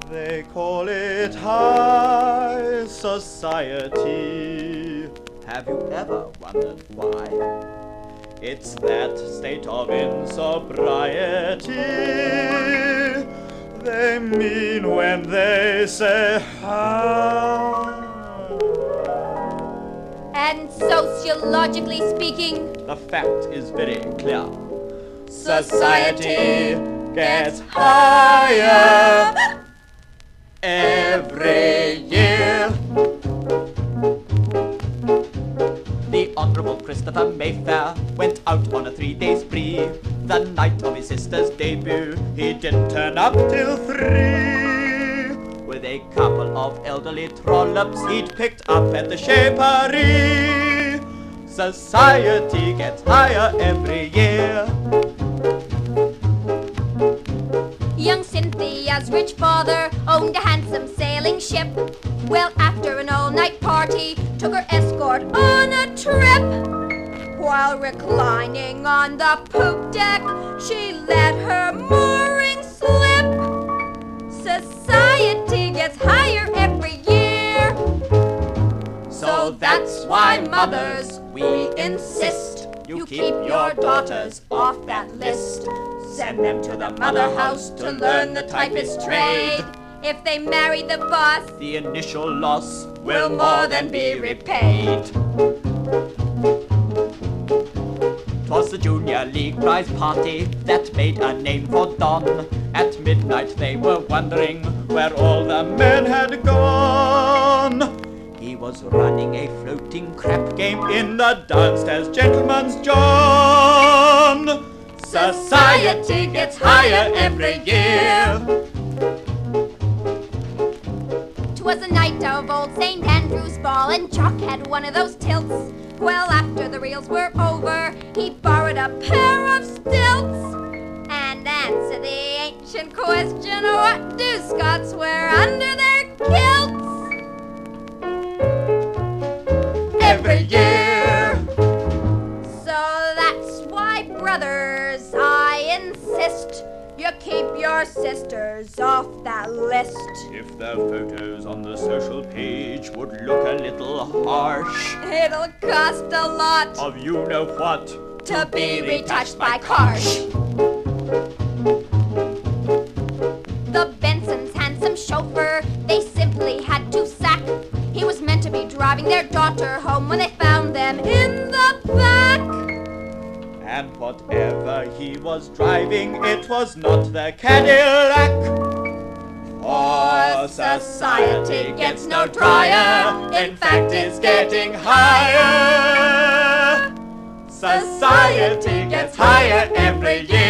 They call it high society. Have you ever wondered why? It's that state of insobriety they mean when they say high. And sociologically speaking, the fact is very clear. Society gets higher every year. The Honourable Christopher Mayfair went out on a 3-day spree. The night of his sister's debut, he didn't turn up till 3. With a couple of elderly trollops he'd picked up at the Febuary. Society gets higher every year. Young Cynthia's rich father owned a handsome sailing ship. Well, after an all-night party, took her escort on a trip. While reclining on the poop deck, she let her mooring slip. Society gets higher every year. So that's why, mothers, we insist you keep your daughters off that list. Send them to the mother house to learn the typist trade. If they marry the boss, the initial loss will more than be repaid. 'Twas the Junior League prize party that made a name for Don. At midnight they were wondering where all the men had gone. He was running a floating crap game in the downstairs gentleman's john. Society gets higher every year. 'Twas the night of old St. Andrew's ball, and Jock had one of those tilts. Well, after the reels were over, he borrowed a pair of stilts. And answer the ancient question, what do Scots wear under their kilts? Every year. So that's why, brothers, I insist you keep your sisters off that list. If their photos on the social page would look a little harsh, it'll cost a lot of you-know-what to be retouched by Karsh. The Bensons' handsome chauffeur they simply had to sack. He was meant to be driving their daughter home when they found them in the back. And whatever he was driving, it was not the Cadillac. For society gets no drier, in fact it's getting higher. Society gets higher every year.